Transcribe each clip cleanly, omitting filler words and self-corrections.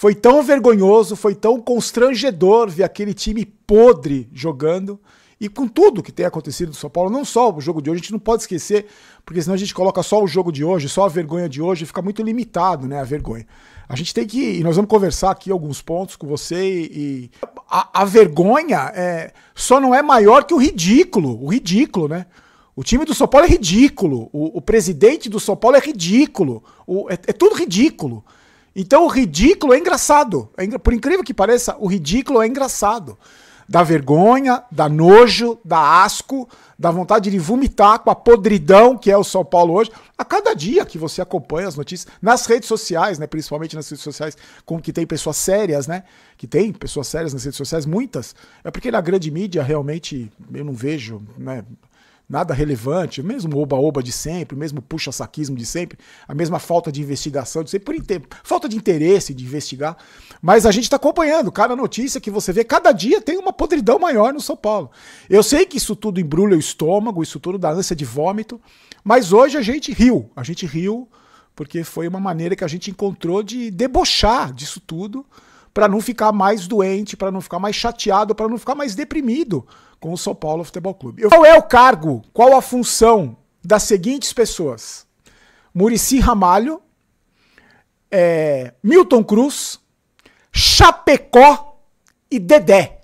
Foi tão vergonhoso, foi tão constrangedor ver aquele time podre jogando. E com tudo que tem acontecido no São Paulo, não só o jogo de hoje, a gente não pode esquecer, porque senão a gente coloca só o jogo de hoje, só a vergonha de hoje, e fica muito limitado, né, a vergonha. A gente tem que, e nós vamos conversar aqui alguns pontos com você, e a vergonha só não é maior que o ridículo, né? O time do São Paulo é ridículo, o presidente do São Paulo é ridículo, é tudo ridículo. Então o ridículo é engraçado, por incrível que pareça, o ridículo é engraçado. Dá vergonha, dá nojo, dá asco, dá vontade de vomitar com a podridão que é o São Paulo hoje. A cada dia que você acompanha as notícias, nas redes sociais, né, principalmente nas redes sociais, como que tem pessoas sérias, né, que tem pessoas sérias nas redes sociais, muitas, é porque na grande mídia realmente eu não vejo, né, nada relevante, mesmo oba-oba de sempre, mesmo puxa-saquismo de sempre, a mesma falta de investigação de sempre, falta de interesse de investigar, mas a gente está acompanhando cada notícia que você vê, cada dia tem uma podridão maior no São Paulo. Eu sei que isso tudo embrulha o estômago, isso tudo dá ânsia de vômito, mas hoje a gente riu porque foi uma maneira que a gente encontrou de debochar disso tudo, para não ficar mais doente, para não ficar mais chateado, para não ficar mais deprimido com o São Paulo Futebol Clube. Qual é o cargo, qual a função das seguintes pessoas? Muricy Ramalho, Milton Cruz, Chapecó e Dedé.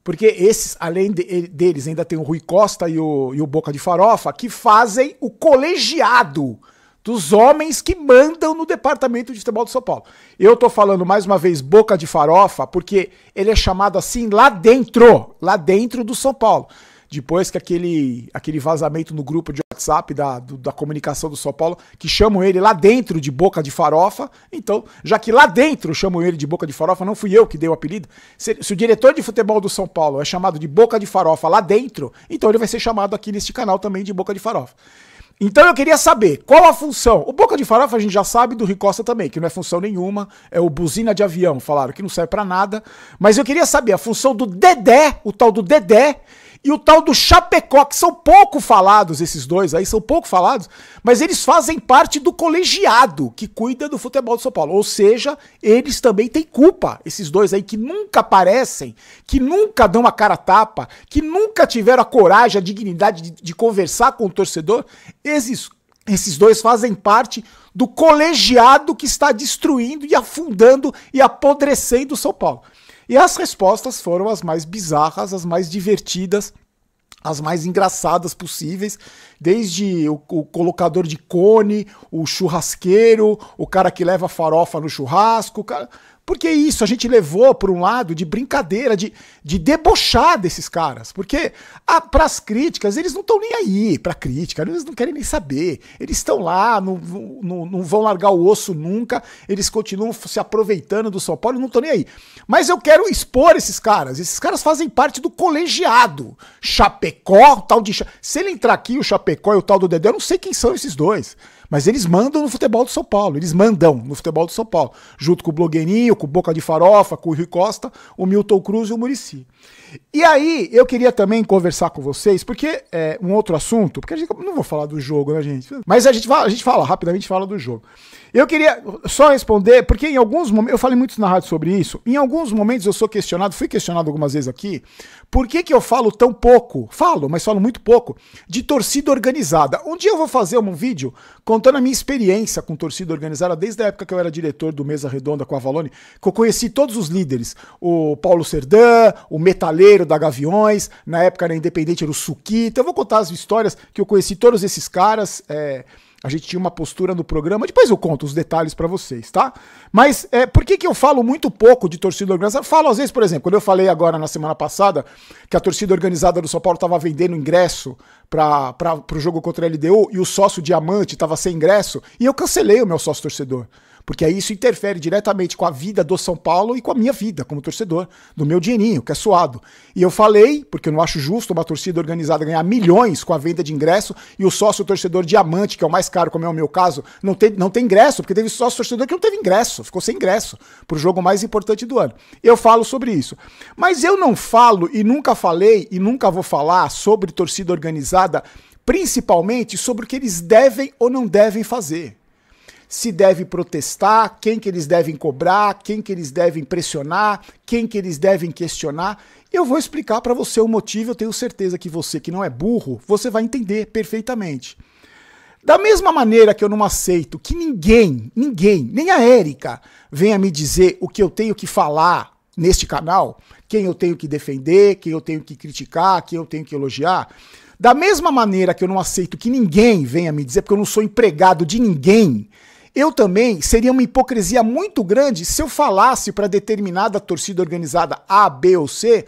Porque esses, além deles, ainda tem o Rui Costa e o Boca de Farofa, que fazem o colegiado dos homens que mandam no departamento de futebol do São Paulo. Eu tô falando mais uma vez Boca de Farofa, porque ele é chamado assim lá dentro do São Paulo. Depois que aquele vazamento no grupo de WhatsApp da comunicação do São Paulo, que chamam ele lá dentro de Boca de Farofa, então, já que lá dentro chamam ele de Boca de Farofa, não fui eu que dei o apelido, se o diretor de futebol do São Paulo é chamado de Boca de Farofa lá dentro, então ele vai ser chamado aqui neste canal também de Boca de Farofa. Então eu queria saber, qual a função? O Boca de Farofa a gente já sabe, do Rui Costa também, que não é função nenhuma, é o buzina de avião, falaram que não serve pra nada, mas eu queria saber a função do Dedé, o tal do Dedé, e o tal do Chapecó, que são pouco falados, esses dois aí, são pouco falados, mas eles fazem parte do colegiado que cuida do futebol do São Paulo. Ou seja, eles também têm culpa, esses dois aí que nunca aparecem, que nunca dão a cara a tapa, que nunca tiveram a coragem, a dignidade de conversar com o torcedor. Esses dois fazem parte do colegiado que está destruindo e afundando e apodrecendo o São Paulo. E as respostas foram as mais bizarras, as mais divertidas, as mais engraçadas possíveis, desde o colocador de cone, o churrasqueiro, o cara que leva farofa no churrasco, porque isso a gente levou por um lado de brincadeira, de debochar desses caras, porque para as críticas eles não estão nem aí, para crítica, eles não querem nem saber, eles estão lá, não vão largar o osso nunca, eles continuam se aproveitando do São Paulo, não estão nem aí. Mas eu quero expor esses caras fazem parte do colegiado, Chapecó, tal de... Se ele entrar aqui, o Chapecó e o tal do Dedé, eu não sei quem são esses dois. Mas eles mandam no futebol do São Paulo, junto com o Blogueirinho, com o Boca de Farofa, com o Rui Costa, o Milton Cruz e o Muricy. E aí, eu queria também conversar com vocês, porque é um outro assunto, porque a gente não vou falar do jogo, né, gente? Mas a gente fala, rapidamente fala do jogo. Eu queria só responder, porque em alguns momentos, eu falei muito na rádio sobre isso, em alguns momentos eu fui questionado algumas vezes aqui, por que eu falo tão pouco, mas falo muito pouco, de torcida organizada. Um dia eu vou fazer um vídeo contando a minha experiência com torcida organizada, desde a época que eu era diretor do Mesa Redonda com a Avalone, que eu conheci todos os líderes, o Paulo Serdã, o Metaleiro da Gaviões, na época era Independente, era o Suquita. Eu vou contar as histórias que eu conheci todos esses caras, a gente tinha uma postura no programa, depois eu conto os detalhes pra vocês, tá? Mas por que eu falo muito pouco de torcida organizada? Falo às vezes, por exemplo, quando eu falei agora na semana passada que a torcida organizada do São Paulo estava vendendo ingresso pro jogo contra a LDU e o sócio diamante estava sem ingresso, e eu cancelei o meu sócio torcedor. Porque aí isso interfere diretamente com a vida do São Paulo e com a minha vida como torcedor, do meu dinheirinho, que é suado. E eu falei, porque eu não acho justo uma torcida organizada ganhar milhões com a venda de ingresso e o sócio torcedor diamante, que é o mais caro, como é o meu caso, não tem ingresso, porque teve sócio torcedor que não teve ingresso, ficou sem ingresso pro jogo mais importante do ano. Eu falo sobre isso. Mas eu não falo e nunca falei e nunca vou falar sobre torcida organizada, principalmente sobre o que eles devem ou não devem fazer. se deve protestar, quem que eles devem cobrar, quem que eles devem pressionar, quem que eles devem questionar. Eu vou explicar para você o motivo, eu tenho certeza que você que não é burro, você vai entender perfeitamente. Da mesma maneira que eu não aceito que ninguém, nem a Érica, venha me dizer o que eu tenho que falar neste canal, quem eu tenho que defender, quem eu tenho que criticar, quem eu tenho que elogiar. Da mesma maneira que eu não aceito que ninguém venha me dizer, porque eu não sou empregado de ninguém, eu também seria uma hipocrisia muito grande se eu falasse para determinada torcida organizada A, B ou C,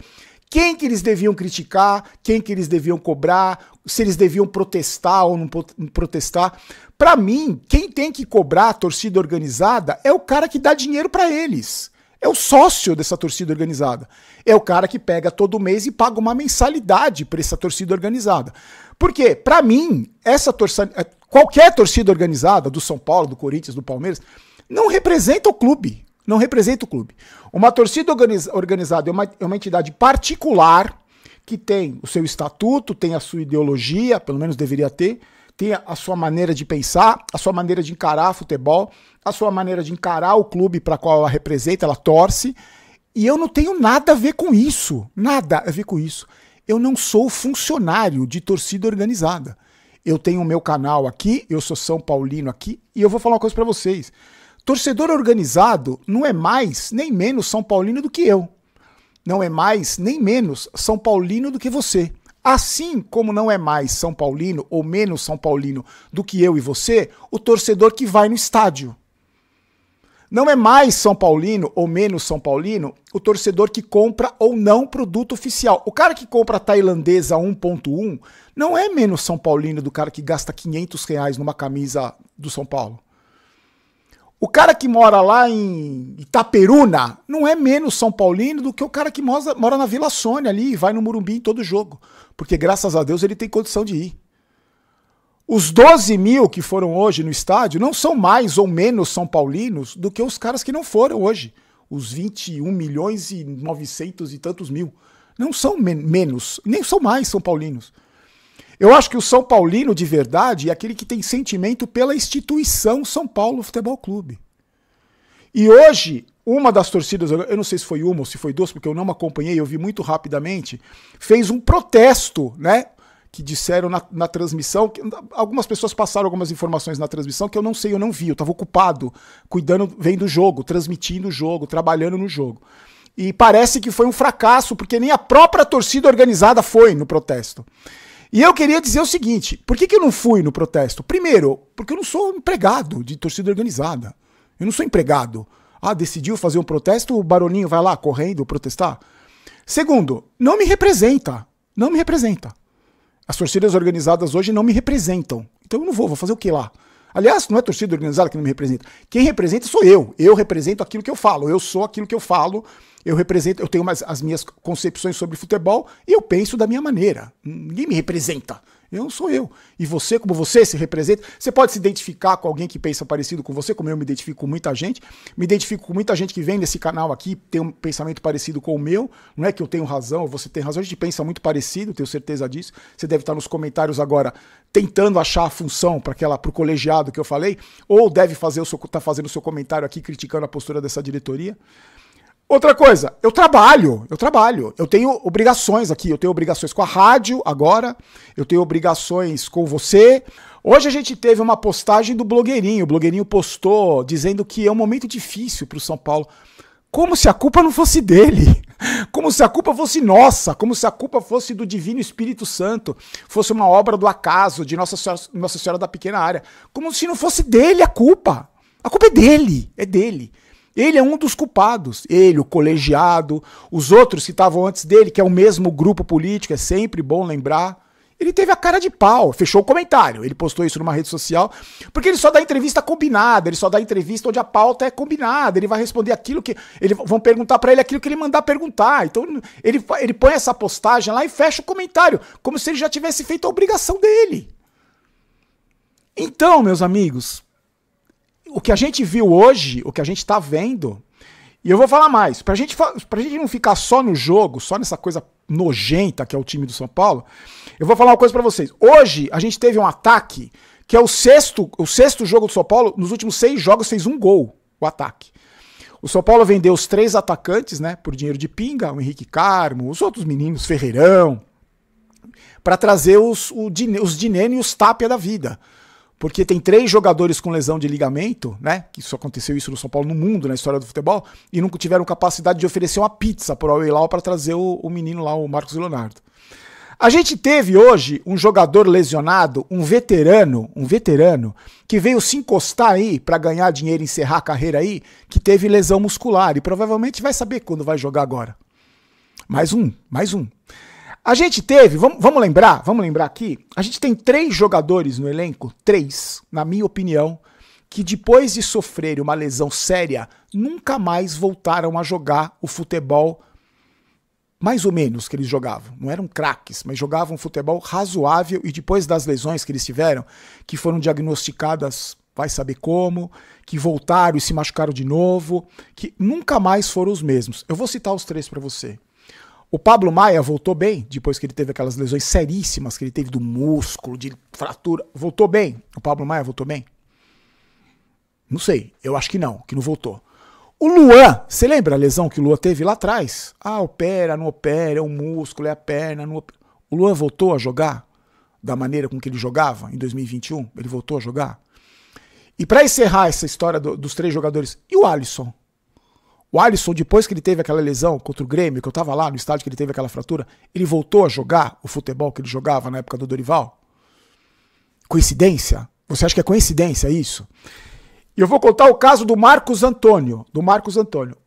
quem que eles deviam criticar, quem que eles deviam cobrar, se eles deviam protestar ou não protestar. Para mim, quem tem que cobrar a torcida organizada é o cara que dá dinheiro para eles. É o sócio dessa torcida organizada. É o cara que pega todo mês e paga uma mensalidade para essa torcida organizada. Porque, para mim, qualquer torcida organizada do São Paulo, do Corinthians, do Palmeiras, não representa o clube. Não representa o clube. Uma torcida organizada é uma entidade particular que tem o seu estatuto, tem a sua ideologia, pelo menos deveria ter, tem a sua maneira de pensar, a sua maneira de encarar futebol, a sua maneira de encarar o clube para qual ela representa, ela torce, e eu não tenho nada a ver com isso, nada a ver com isso. Eu não sou funcionário de torcida organizada. Eu tenho o meu canal aqui, eu sou São Paulino aqui, e eu vou falar uma coisa para vocês. Torcedor organizado não é mais nem menos São Paulino do que eu. Não é mais nem menos São Paulino do que você. Assim como não é mais São Paulino ou menos São Paulino do que eu e você, o torcedor que vai no estádio. Não é mais São Paulino ou menos São Paulino o torcedor que compra ou não produto oficial. O cara que compra a tailandesa 1.1 não é menos São Paulino do cara que gasta R$500 numa camisa do São Paulo. O cara que mora lá em Itaperuna não é menos São Paulino do que o cara que mora na Vila Sônia ali e vai no Morumbi em todo jogo. Porque graças a Deus ele tem condição de ir. Os 12 mil que foram hoje no estádio não são mais ou menos São Paulinos do que os caras que não foram hoje. Os 21 milhões e 900 e tantos mil. Não são menos, nem são mais São Paulinos. Eu acho que o São Paulino de verdade é aquele que tem sentimento pela instituição São Paulo Futebol Clube. E hoje, uma das torcidas, eu não sei se foi uma ou se foi duas, porque eu não acompanhei, eu vi muito rapidamente, fez um protesto, né? Que disseram na transmissão, que algumas pessoas passaram algumas informações na transmissão que eu não sei, eu não vi, eu estava ocupado, cuidando, vendo o jogo, transmitindo o jogo, trabalhando no jogo. E parece que foi um fracasso, porque nem a própria torcida organizada foi no protesto. E eu queria dizer o seguinte, por que eu não fui no protesto? Primeiro, porque eu não sou empregado de torcida organizada. Eu não sou empregado. Ah, decidiu fazer um protesto, o Baroninho vai lá correndo protestar? Segundo, não me representa. Não me representa. As torcidas organizadas hoje não me representam. Então eu não vou fazer o que lá? Aliás, não é torcida organizada que não me representa. Quem representa sou eu. Eu represento aquilo que eu falo. Eu sou aquilo que eu falo. Eu represento, eu tenho as minhas concepções sobre futebol e eu penso da minha maneira. Ninguém me representa. Eu sou eu. E você, como você se representa, você pode se identificar com alguém que pensa parecido com você, como eu me identifico com muita gente. Me identifico com muita gente que vem nesse canal aqui, tem um pensamento parecido com o meu. Não é que eu tenho razão, você tem razão, a gente pensa muito parecido, tenho certeza disso. Você deve estar nos comentários agora tentando achar a função para o colegiado que eu falei, ou deve tá fazendo o seu comentário aqui criticando a postura dessa diretoria. Outra coisa, eu trabalho, eu tenho obrigações aqui, eu tenho obrigações com a rádio agora, eu tenho obrigações com você. Hoje a gente teve uma postagem do blogueirinho, o blogueirinho postou dizendo que é um momento difícil para o São Paulo, como se a culpa não fosse dele, como se a culpa fosse nossa, como se a culpa fosse do Divino Espírito Santo, fosse uma obra do acaso, de Nossa Senhora da Pequena Área, como se não fosse dele a culpa é dele, é dele. Ele é um dos culpados, ele, o colegiado, os outros que estavam antes dele, que é o mesmo grupo político, é sempre bom lembrar. Ele teve a cara de pau, fechou o comentário, ele postou isso numa rede social, porque ele só dá entrevista combinada, ele só dá entrevista onde a pauta é combinada, ele vai responder aquilo que... vão perguntar pra ele aquilo que ele mandar perguntar, então ele põe essa postagem lá e fecha o comentário, como se ele já tivesse feito a obrigação dele. Então, meus amigos... O que a gente viu hoje, o que a gente tá vendo, e eu vou falar mais, pra gente não ficar só no jogo, só nessa coisa nojenta que é o time do São Paulo, eu vou falar uma coisa pra vocês. Hoje a gente teve um ataque que é o sexto jogo do São Paulo, nos últimos 6 jogos fez 1 gol, o ataque. O São Paulo vendeu os 3 atacantes, né, por dinheiro de pinga, o Henrique Carmo, os outros meninos, Ferreirão, para trazer os Dineno e os Tapia da vida. Porque tem 3 jogadores com lesão de ligamento, né, que isso aconteceu isso no São Paulo, no mundo, na história do futebol, e nunca tiveram capacidade de oferecer uma pizza pro Al-Hilal para trazer o menino lá, o Marcos Leonardo. A gente teve hoje um jogador lesionado, um veterano, que veio se encostar aí para ganhar dinheiro e encerrar a carreira aí, que teve lesão muscular e provavelmente vai saber quando vai jogar agora. Mais um. A gente teve, vamos lembrar aqui, a gente tem 3 jogadores no elenco, 3, na minha opinião, que depois de sofrer uma lesão séria, nunca mais voltaram a jogar o futebol mais ou menos que eles jogavam. Não eram craques, mas jogavam futebol razoável e depois das lesões que eles tiveram, que foram diagnosticadas, vai saber como, que voltaram e se machucaram de novo, que nunca mais foram os mesmos. Eu vou citar os 3 para você. O Pablo Maia voltou bem, depois que ele teve aquelas lesões seríssimas que ele teve do músculo, de fratura. Voltou bem? O Pablo Maia voltou bem? Não sei, eu acho que não voltou. O Luan, você lembra a lesão que o Luan teve lá atrás? Ah, opera, não opera, é o músculo, é a perna. Não opera. O Luan voltou a jogar da maneira com que ele jogava em 2021? Ele voltou a jogar? E para encerrar essa história dos 3 jogadores, e o Alisson? O Alisson, depois que ele teve aquela lesão contra o Grêmio, que eu tava lá no estádio que ele teve aquela fratura, ele voltou a jogar o futebol que ele jogava na época do Dorival? Coincidência? Você acha que é coincidência isso? E eu vou contar o caso do Marcos Antônio.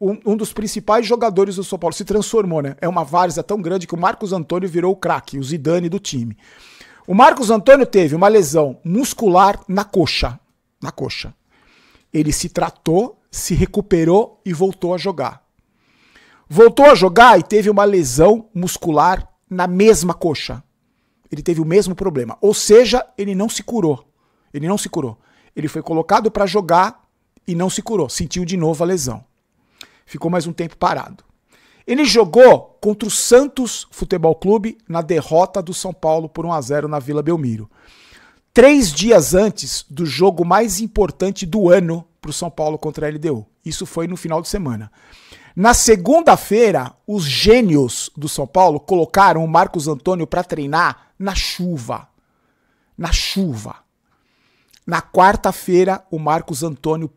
Um dos principais jogadores do São Paulo. Se transformou, né? É uma várzea tão grande que o Marcos Antônio virou o craque, o Zidane do time. O Marcos Antônio teve uma lesão muscular na coxa. Ele se tratou, se recuperou e voltou a jogar. Voltou a jogar e teve uma lesão muscular na mesma coxa. Ele teve o mesmo problema. Ou seja, ele não se curou. Ele foi colocado para jogar e não se curou. Sentiu de novo a lesão. Ficou mais um tempo parado. Ele jogou contra o Santos Futebol Clube na derrota do São Paulo por 1-0 na Vila Belmiro. 3 dias antes do jogo mais importante do ano para o São Paulo contra a LDU. Isso foi no final de semana. Na segunda-feira, os gênios do São Paulo colocaram o Marcos Antônio para treinar na chuva. Na quarta-feira, o Marcos Antônio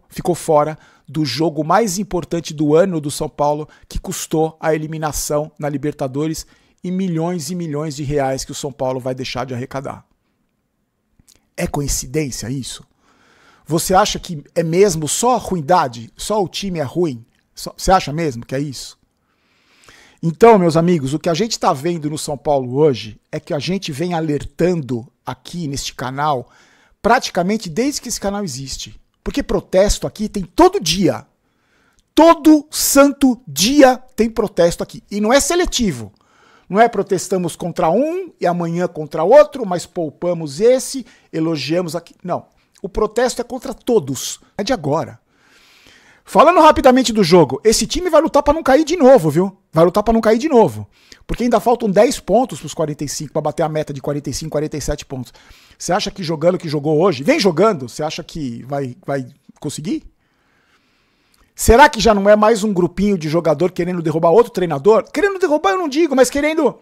ficou fora do jogo mais importante do ano do São Paulo, que custou a eliminação na Libertadores e milhões de reais que o São Paulo vai deixar de arrecadar. É coincidência isso? Você acha que é mesmo só a ruindade? Só o time é ruim? Você acha mesmo que é isso? Então, meus amigos, o que a gente está vendo no São Paulo hoje é que a gente vem alertando aqui neste canal praticamente desde que esse canal existe. Porque protesto aqui tem todo dia. Todo santo dia tem protesto aqui. E não é seletivo. Não é protestamos contra um e amanhã contra outro, mas poupamos esse, elogiamos aqui. Não. O protesto é contra todos. É de agora. Falando rapidamente do jogo, esse time vai lutar para não cair de novo, viu? Vai lutar para não cair de novo. Porque ainda faltam 10 pontos para os 45, para bater a meta de 45, 47 pontos. Você acha que jogando o que jogou hoje, vem jogando, você acha que vai conseguir? Será que já não é mais um grupinho de jogador querendo derrubar outro treinador? Querendo derrubar eu não digo, mas querendo...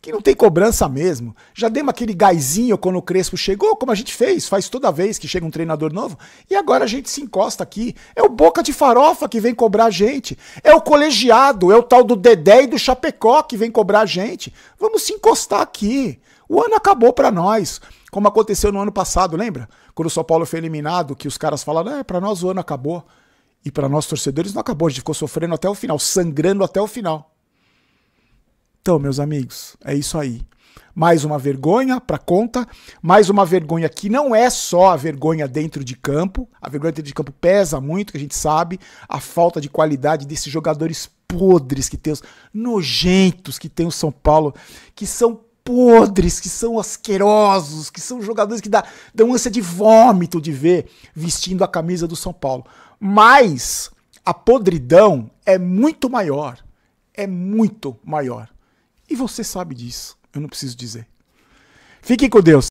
que não tem cobrança mesmo. Já demos aquele gásinho quando o Crespo chegou, como a gente faz toda vez que chega um treinador novo, e agora a gente se encosta aqui. É o Boca de Farofa que vem cobrar a gente. É o colegiado, é o tal do Dedé e do Chapecó que vem cobrar a gente. Vamos se encostar aqui. O ano acabou pra nós, como aconteceu no ano passado, lembra? Quando o São Paulo foi eliminado, que os caras falaram, pra nós o ano acabou. E pra nós torcedores não acabou, a gente ficou sofrendo até o final, sangrando até o final. Então, meus amigos, é isso aí. Mais uma vergonha pra conta, mais uma vergonha que não é só a vergonha dentro de campo. A vergonha dentro de campo pesa muito, que a gente sabe. A falta de qualidade desses jogadores podres que tem, os nojentos que tem o São Paulo, que são podres, que são asquerosos, que são jogadores que dão ânsia de vômito de ver vestindo a camisa do São Paulo. Mas a podridão é muito maior. É muito maior. E você sabe disso, eu não preciso dizer. Fiquem com Deus.